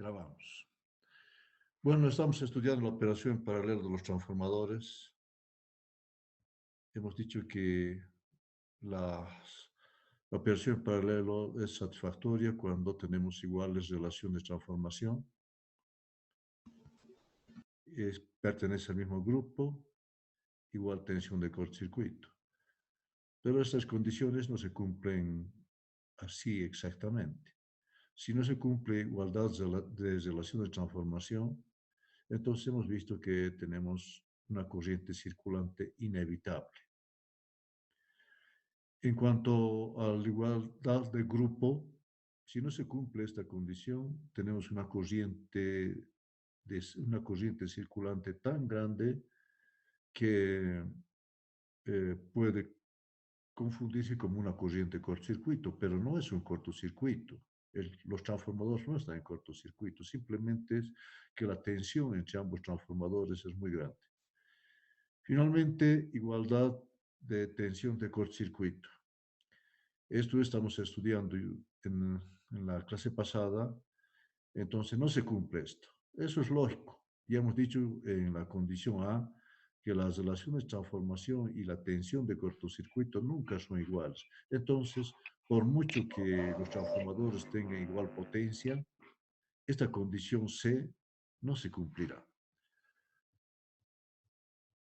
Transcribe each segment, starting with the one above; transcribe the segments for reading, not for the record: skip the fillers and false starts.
Grabamos. Bueno, estamos estudiando la operación paralela de los transformadores. Hemos dicho que la operación paralelo es satisfactoria cuando tenemos iguales relaciones de transformación, pertenece al mismo grupo, igual tensión de cortocircuito. Pero estas condiciones no se cumplen así exactamente. Si no se cumple igualdad de relaciones de transformación, entonces hemos visto que tenemos una corriente circulante inevitable. En cuanto a la igualdad de grupo, si no se cumple esta condición, tenemos una corriente circulante tan grande que puede confundirse como una corriente cortocircuito, pero no es un cortocircuito. Los transformadores no están en cortocircuito, simplemente es que la tensión entre ambos transformadores es muy grande. Finalmente, igualdad de tensión de cortocircuito. Esto estamos estudiando en la clase pasada, entonces no se cumple esto. Eso es lógico. Ya hemos dicho en la condición A que las relaciones de transformación y la tensión de cortocircuito nunca son iguales. Entonces, por mucho que los transformadores tengan igual potencia, esta condición C no se cumplirá.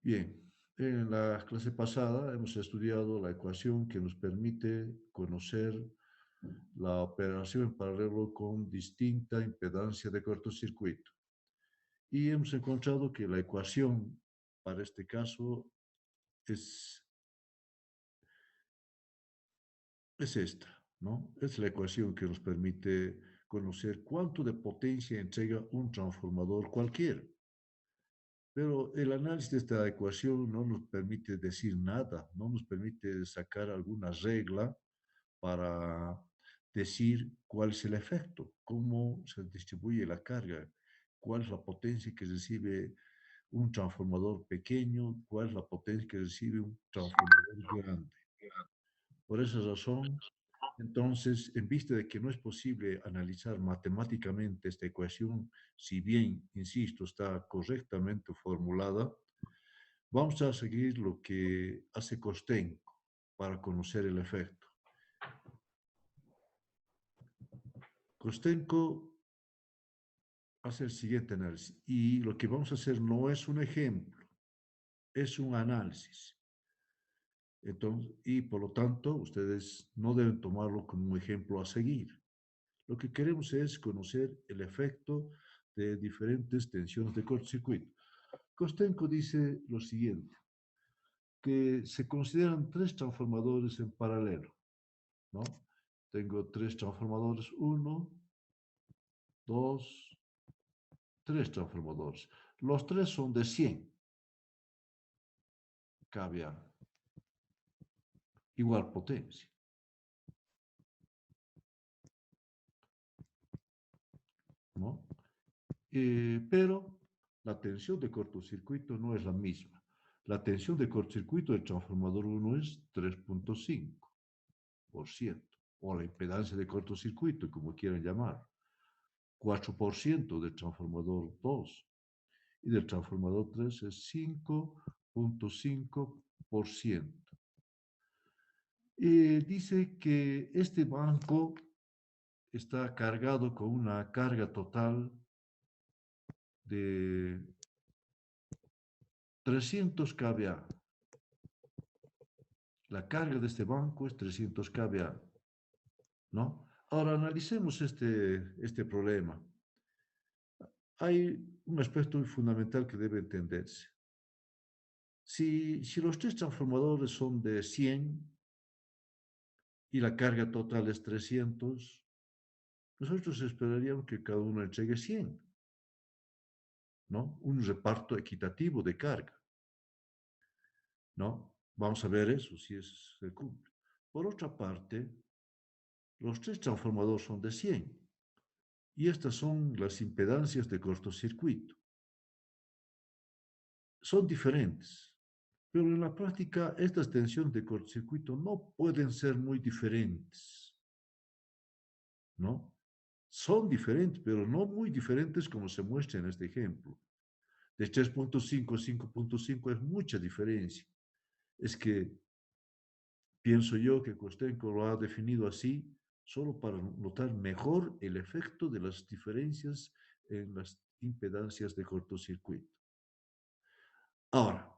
Bien, en la clase pasada hemos estudiado la ecuación que nos permite conocer la operación en paralelo con distinta impedancia de cortocircuito. Y hemos encontrado que la ecuación para este caso es esta, ¿no? Es la ecuación que nos permite conocer cuánto de potencia entrega un transformador cualquiera. Pero el análisis de esta ecuación no nos permite decir nada, no nos permite sacar alguna regla para decir cuál es el efecto, cómo se distribuye la carga, cuál es la potencia que recibe un transformador pequeño, cuál es la potencia que recibe un transformador grande. Por esa razón, entonces, en vista de que no es posible analizar matemáticamente esta ecuación, si bien, insisto, está correctamente formulada, vamos a seguir lo que hace Kostenko para conocer el efecto. Kostenko hace el siguiente análisis y lo que vamos a hacer no es un ejemplo, es un análisis. Entonces, y por lo tanto, ustedes no deben tomarlo como un ejemplo a seguir. Lo que queremos es conocer el efecto de diferentes tensiones de cortocircuito. Kostenko dice lo siguiente, que se consideran tres transformadores en paralelo, ¿no? Tengo tres transformadores, 1, 2, 3 transformadores. Los tres son de 100 kVA, igual potencia. ¿No? Pero la tensión de cortocircuito no es la misma. La tensión de cortocircuito del transformador 1 es 3.5%, o la impedancia de cortocircuito, como quieran llamar, 4% del transformador 2, y del transformador 3 es 5.5%. Dice que este banco está cargado con una carga total de 300 kVA. La carga de este banco es 300 kVA, ¿no? Ahora analicemos este problema. Hay un aspecto fundamental que debe entenderse. Si los tres transformadores son de 100 y la carga total es 300, nosotros esperaríamos que cada uno entregue 100, ¿no? Un reparto equitativo de carga, ¿no? Vamos a ver eso, si se cumple. Por otra parte, los tres transformadores son de 100 y estas son las impedancias de cortocircuito. Son diferentes, pero en la práctica estas tensiones de cortocircuito no pueden ser muy diferentes, ¿no? son diferentes, pero no muy diferentes como se muestra en este ejemplo. De 3.5 a 5.5 es mucha diferencia. Es que pienso yo que Kostenko lo ha definido así solo para notar mejor el efecto de las diferencias en las impedancias de cortocircuito. Ahora,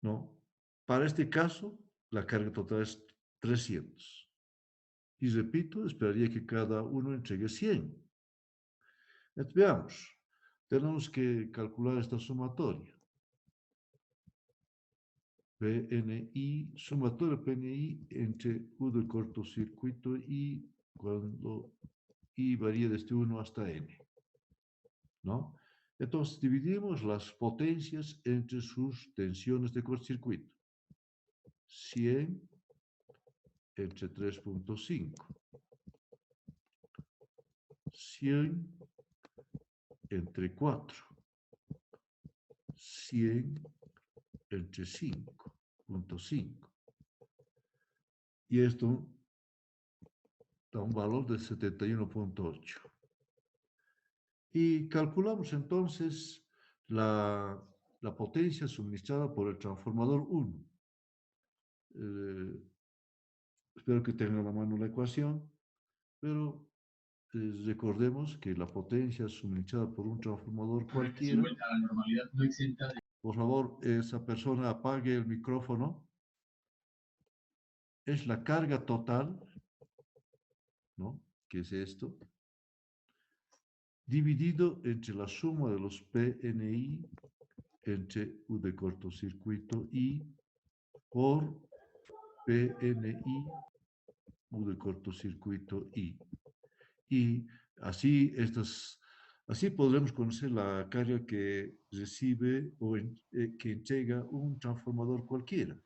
¿no? Para este caso, la carga total es 300. Y repito, esperaría que cada uno entregue 100. Entonces, veamos, tenemos que calcular esta sumatoria. PNI, sumatoria PNI entre U del cortocircuito y cuando I varía desde 1 hasta N, ¿no? Entonces, dividimos las potencias entre sus tensiones de cortocircuito. 100 entre 3.5. 100 entre 4. 100 entre 5.5. Y esto da un valor de 71.8. Y calculamos entonces la potencia suministrada por el transformador 1. Espero que tengan a la mano la ecuación, pero recordemos que la potencia suministrada por un transformador cualquiera. La normalidad no exenta de... Por favor, esa persona apague el micrófono. Es la carga total, ¿no? Que es esto, dividido entre la suma de los PNI entre U de cortocircuito I por PNI U de cortocircuito I. Y así, así podremos conocer la carga que recibe o que entrega un transformador cualquiera.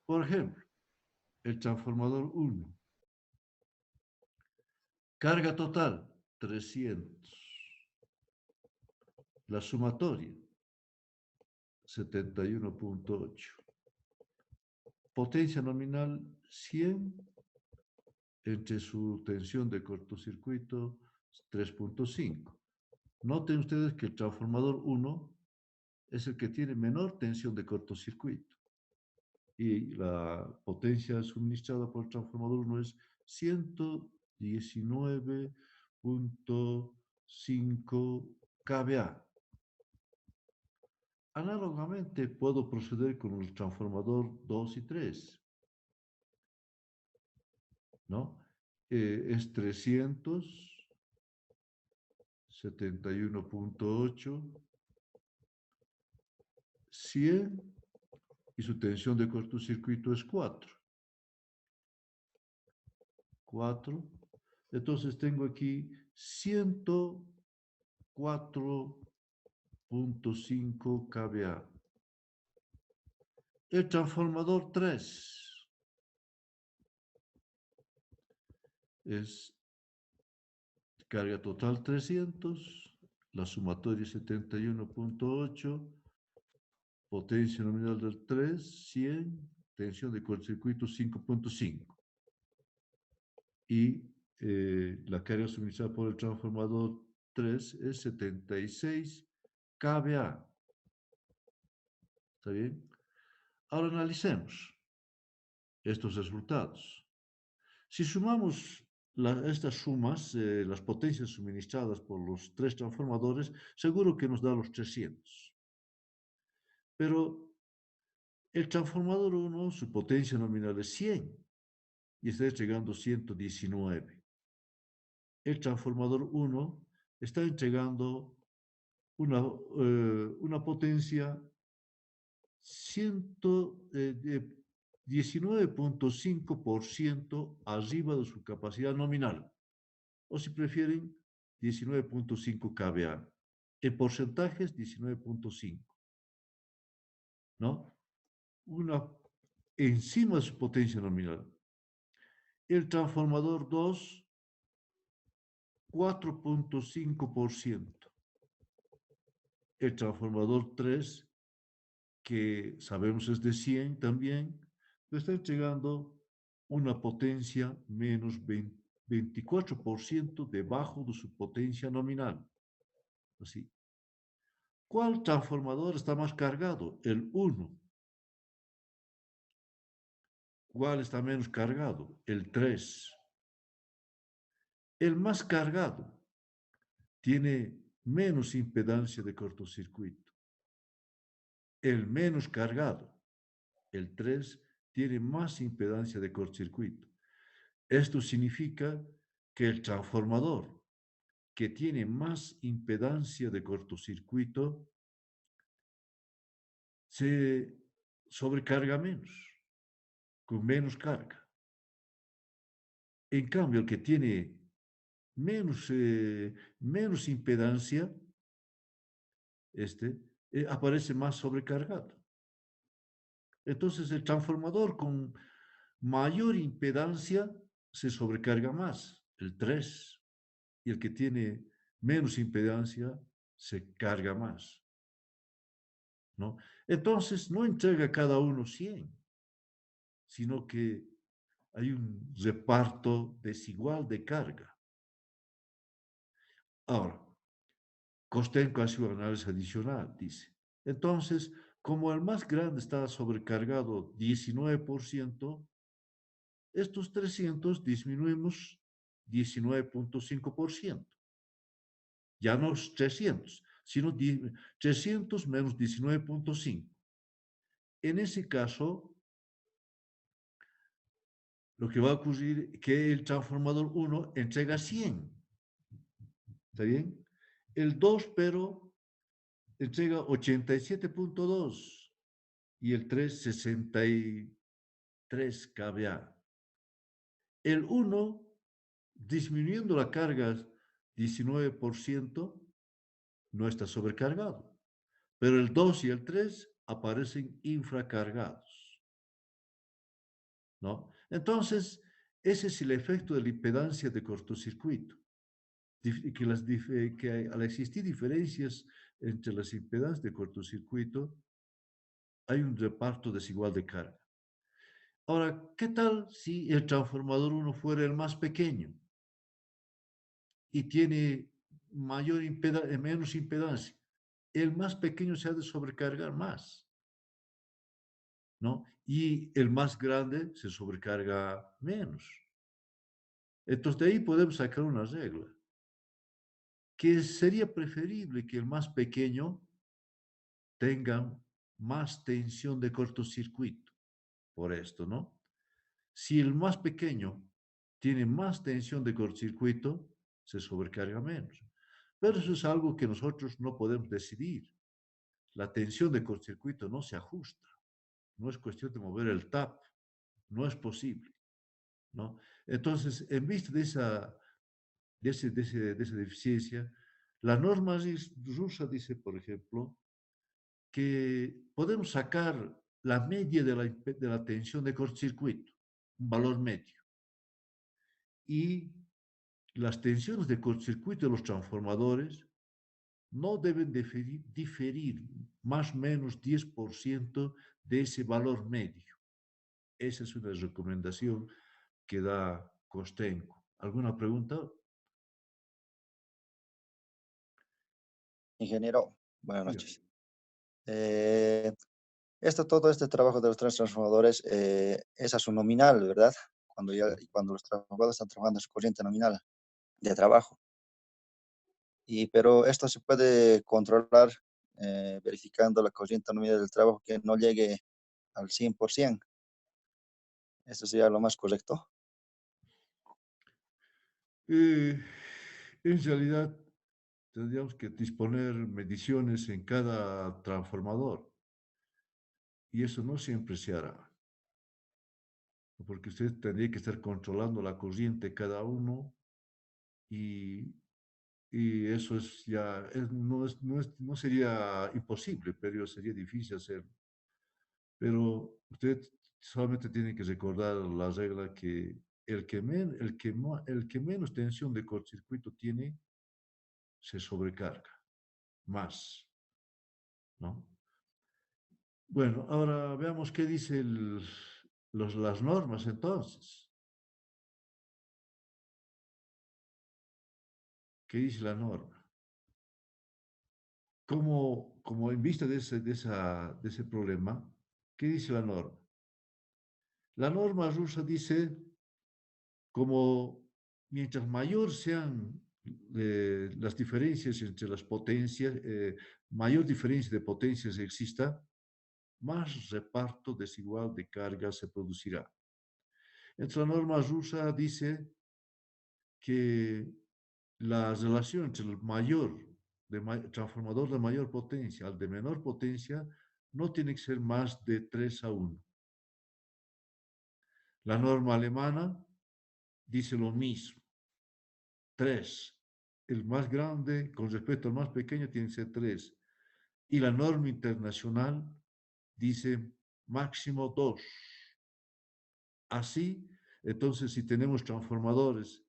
Por ejemplo, el transformador 1. Carga total, 300. La sumatoria, 71.8. Potencia nominal, 100 entre su tensión de cortocircuito, 3.5. Noten ustedes que el transformador 1 es el que tiene menor tensión de cortocircuito. Y la potencia suministrada por el transformador 1 es 119.5 kVA. Análogamente, puedo proceder con el transformador 2 y 3, ¿no? Es 371.8, 100, y su tensión de cortocircuito es 4. 4. Entonces tengo aquí 104.5 kVA. El transformador 3 es carga total 300, la sumatoria 71.8, potencia nominal del 3, 100, tensión de cortocircuito 5.5. Y la carga suministrada por el transformador 3 es 76 kVA. ¿Está bien? Ahora analicemos estos resultados. Si sumamos estas sumas, las potencias suministradas por los 3 transformadores, seguro que nos da los 300. Pero el transformador 1, su potencia nominal es 100 y está entregando 119. El transformador 1 está entregando una potencia 19.5% arriba de su capacidad nominal, o si prefieren, 19.5 kVA. En porcentajes, 19.5, ¿no? Encima de su potencia nominal. El transformador 2, 4.5%. El transformador 3, que sabemos es de 100 también, lo está entregando una potencia menos 24% debajo de su potencia nominal. Así. ¿Cuál transformador está más cargado? El 1. ¿Cuál está menos cargado? El 3. El más cargado tiene menos impedancia de cortocircuito. El menos cargado, el 3, tiene más impedancia de cortocircuito. Esto significa que el transformador que tiene más impedancia de cortocircuito se sobrecarga menos, con menos carga. En cambio, el que tiene menos impedancia, aparece más sobrecargado. Entonces, el transformador con mayor impedancia se sobrecarga más, el 3, y el que tiene menos impedancia se carga más, ¿no? Entonces, no entrega cada uno 100, sino que hay un reparto desigual de carga. Ahora, Kostenko hace un análisis adicional, dice. Entonces, como el más grande está sobrecargado 19%, estos 300 disminuimos 19.5%. Ya no es 300, sino 300 menos 19.5. En ese caso, lo que va a ocurrir es que el transformador 1 entrega 100. ¿Está bien? El 2, pero entrega 87.2 y el 3, 63 kVA. El 1, disminuyendo la carga 19%, no está sobrecargado, pero el 2 y el 3 aparecen infracargados, ¿no? Entonces, ese es el efecto de la impedancia de cortocircuito, que al existir diferencias entre las impedancias de cortocircuito, hay un reparto desigual de carga. Ahora, ¿qué tal si el transformador 1 fuera el más pequeño y tiene menos impedancia? El más pequeño se ha de sobrecargar más, ¿no? Y el más grande se sobrecarga menos. Entonces, de ahí podemos sacar una regla, que sería preferible que el más pequeño tenga más tensión de cortocircuito, por esto, ¿no? Si el más pequeño tiene más tensión de cortocircuito, se sobrecarga menos. Pero eso es algo que nosotros no podemos decidir. La tensión de cortocircuito no se ajusta. No es cuestión de mover el tap. No es posible, ¿no? Entonces, en vista de esa deficiencia, la norma rusa dice, por ejemplo, que podemos sacar la media de la tensión de cortocircuito, un valor medio. Y las tensiones de cortocircuito de los transformadores no deben diferir más o menos 10% de ese valor medio. Esa es una recomendación que da Kostenko. ¿Alguna pregunta? Ingeniero, buenas Ya. noches. Eh, todo este trabajo de los tres transformadores es a su nominal, ¿verdad? Cuando los transformadores están trabajando en su corriente nominal de trabajo. Pero esto se puede controlar verificando la corriente nominal del trabajo que no llegue al 100%. Eso sería lo más correcto. En realidad, tendríamos que disponer mediciones en cada transformador y eso no siempre se hará, porque usted tendría que estar controlando la corriente cada uno y, y eso es ya, no sería imposible, pero sería difícil hacerlo. Pero usted solamente tiene que recordar la regla que el que menos tensión de cortocircuito tiene, se sobrecarga más, ¿no? Bueno, ahora veamos qué dice las normas entonces. ¿Qué dice la norma? Como en vista de ese problema, ¿qué dice la norma? La norma rusa dice, como mientras mayor sean las diferencias entre las potencias, mayor diferencia de potencias exista, más reparto desigual de carga se producirá. Entonces, la norma rusa dice que la relación entre el transformador de mayor potencia al de menor potencia no tiene que ser más de 3:1. La norma alemana dice lo mismo, 3. El más grande con respecto al más pequeño tiene que ser 3. Y la norma internacional dice máximo 2. Así, entonces, si tenemos transformadores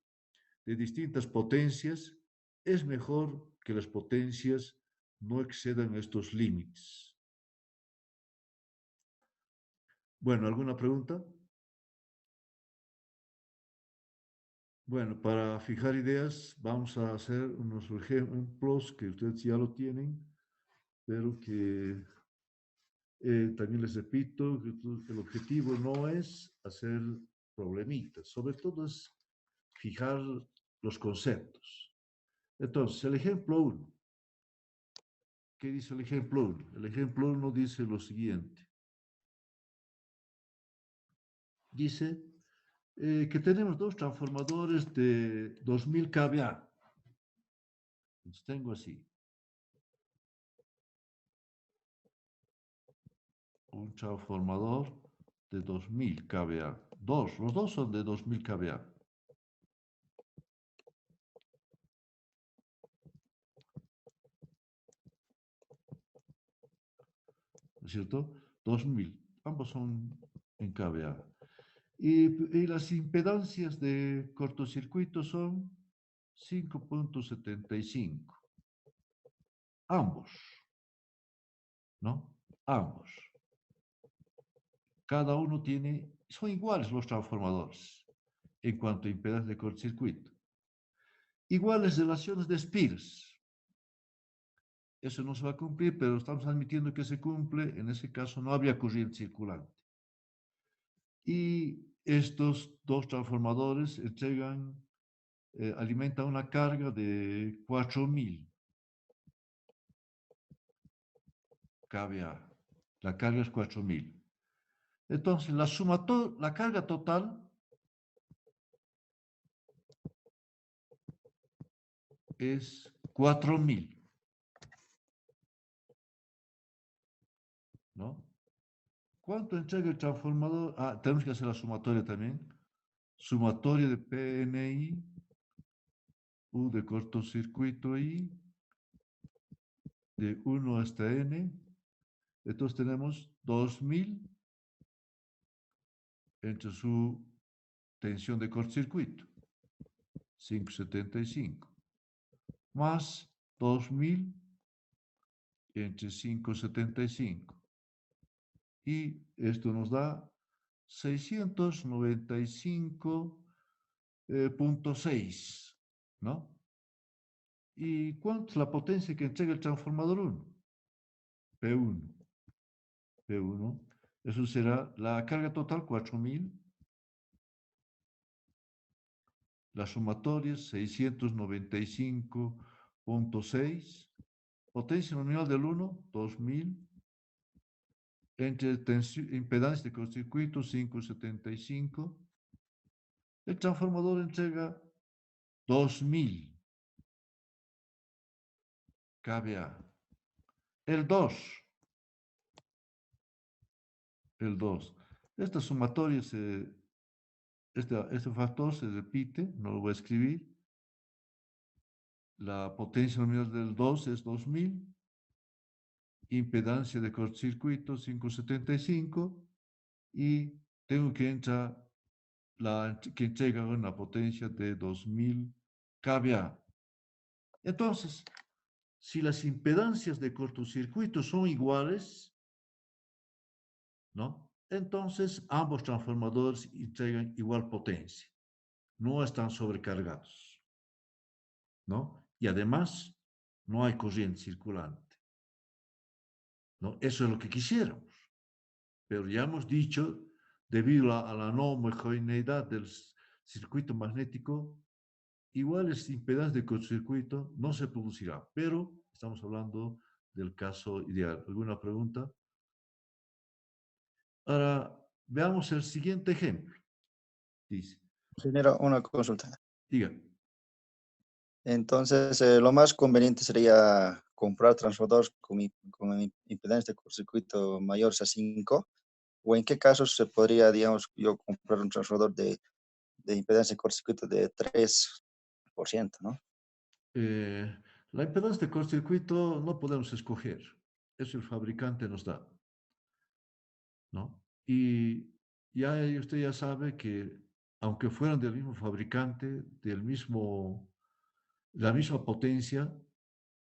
de distintas potencias, es mejor que las potencias no excedan estos límites. Bueno, ¿alguna pregunta? Bueno, para fijar ideas, vamos a hacer unos ejemplos que ustedes ya lo tienen, pero que también les repito que el objetivo no es hacer problemitas, sobre todo es fijar los conceptos. Entonces, el ejemplo 1. ¿Qué dice el ejemplo 1? El ejemplo 1 dice lo siguiente. Dice que tenemos dos transformadores de 2000 kVA. Los tengo así. Un transformador de 2000 kVA. Los dos son de 2000 kVA. ¿No es cierto? 2000. Ambos son en kVA. Y las impedancias de cortocircuito son 5.75. Ambos, ¿no? Ambos. Cada uno son iguales los transformadores en cuanto a impedancia de cortocircuito. Iguales relaciones de Spears. Eso no se va a cumplir, pero estamos admitiendo que se cumple. En ese caso no habría corriente circulante. Y estos dos transformadores alimentan una carga de 4000 kVA. La carga es 4000. Entonces, la carga total es 4000, ¿no? ¿Cuánto entrega el transformador? Ah, tenemos que hacer la sumatoria también. Sumatoria de PNI, U de cortocircuito I, de 1 hasta N. Entonces tenemos 2000 entre su tensión de cortocircuito, 575, más 2000 entre 575. Y esto nos da 695.6, ¿no? ¿Y cuánto es la potencia que entrega el transformador 1? P1. P1. Eso será la carga total 4000. La sumatoria 695.6. Potencia nominal del 1, 2000. Entre impedancia de cortocircuito 575. El transformador entrega 2000 kVA. El 2. Esta sumatoria, este factor se repite, no lo voy a escribir. La potencia nominal del 2 es 2000. Impedancia de cortocircuito 575. Y tengo que entrar que entrega una potencia de 2000 kVA. Entonces, si las impedancias de cortocircuito son iguales, ¿no? Entonces, ambos transformadores entregan igual potencia. No están sobrecargados, ¿no? y además no hay corriente circulante, ¿no? Eso es lo que quisiéramos, pero ya hemos dicho, debido a la no homogeneidad del circuito magnético, iguales impedancias de cortocircuito no se producirá, pero estamos hablando del caso ideal. ¿Alguna pregunta? Ahora, veamos el siguiente ejemplo. Dice, Ingeniero, una consulta. diga, Entonces, lo más conveniente sería comprar transformadores con impedancia de cortocircuito mayores a 5, o en qué casos se podría, digamos, yo comprar un transformador de impedancia de cortocircuito de 3%, ¿no? eh, la impedancia de cortocircuito no podemos escoger, eso el fabricante nos da, ¿no? Y ya usted ya sabe que aunque fueran del mismo fabricante, la misma potencia,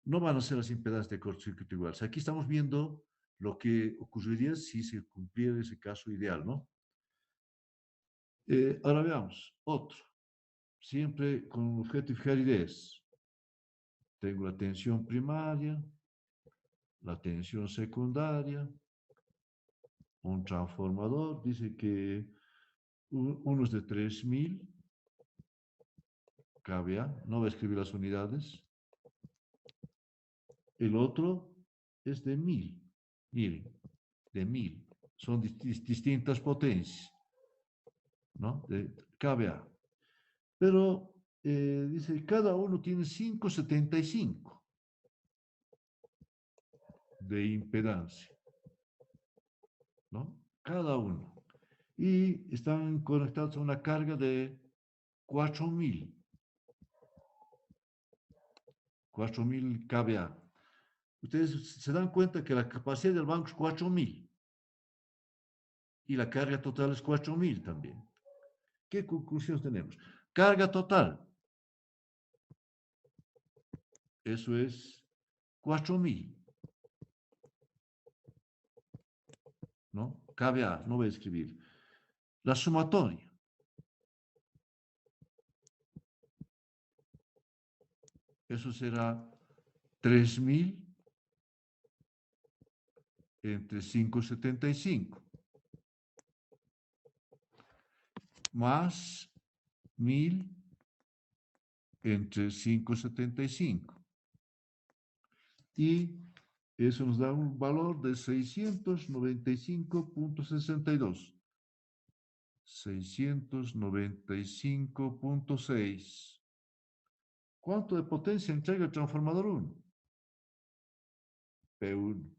no van a ser las impedancias de cortocircuito iguales. Aquí estamos viendo lo que ocurriría si se cumpliera ese caso ideal, ¿no? Ahora veamos, otro, siempre con objeto de fijar ideas. Tengo la tensión primaria, la tensión secundaria, un transformador, dice que uno es de 3000 kVA, no voy a escribir las unidades, el otro es de 1000, miren, de 1000, son distintas potencias, ¿no? De kVA. Pero dice, cada uno tiene 575 de impedancia, ¿no? Cada uno. Y están conectados a una carga de 4000 kVA. Ustedes se dan cuenta que la capacidad del banco es 4000 y la carga total es 4000 también. ¿Qué conclusiones tenemos? Carga total, eso es 4000, ¿no? kVA, no voy a escribir. La sumatoria, eso será 3000 entre 575 más 1000 entre 575. Y eso nos da un valor de 695.62. 695.6. ¿Cuánto de potencia entrega el transformador 1? P1.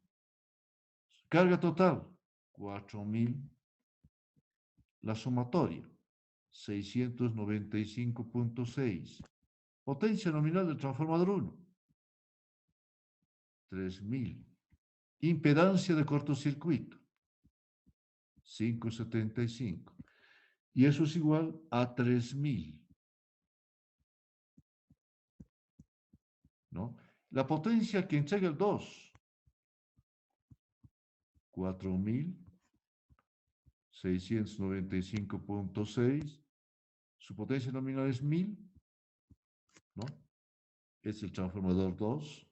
Carga total, 4000. La sumatoria, 695.6. Potencia nominal del transformador 1, 3000. Impedancia de cortocircuito, 575. Y eso es igual a 3000, ¿no? La potencia que entrega el 2, 4695.6. Su potencia nominal es 1000, ¿no? Es el transformador 2,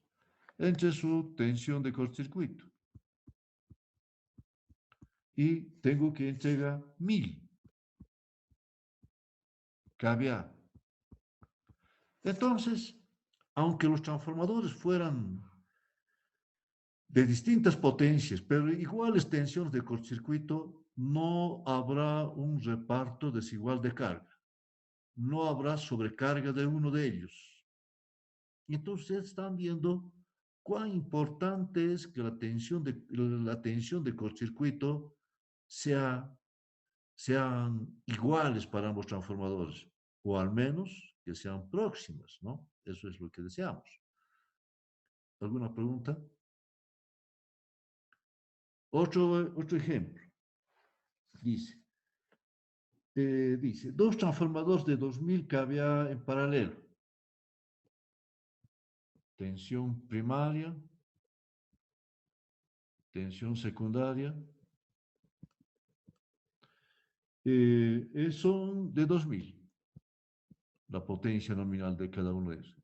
entre su tensión de cortocircuito. Y tengo que entregar 1000 kVA. Entonces, aunque los transformadores fueran de distintas potencias, pero iguales tensiones de cortocircuito, no habrá un reparto desigual de carga. No habrá sobrecarga de uno de ellos. Y entonces están viendo cuán importante es que la tensión de cortocircuito sean iguales para ambos transformadores, o al menos que sean próximas, ¿no? Eso es lo que deseamos. ¿Alguna pregunta? Otro ejemplo. Dice, dos transformadores de 2000 kVA en paralelo. Tensión primaria, tensión secundaria. Son de 2000, la potencia nominal de cada uno de ellos.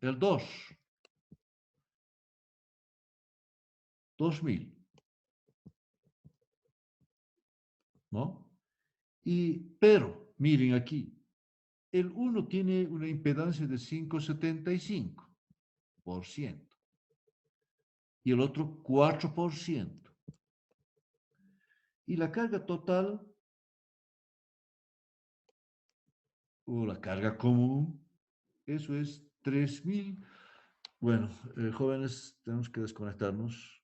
el 2, 2000, ¿no? Pero, miren aquí, el uno tiene una impedancia de 5,75% y el otro 4%. Y la carga total, o la carga común, eso es 3000. Bueno, jóvenes, tenemos que desconectarnos.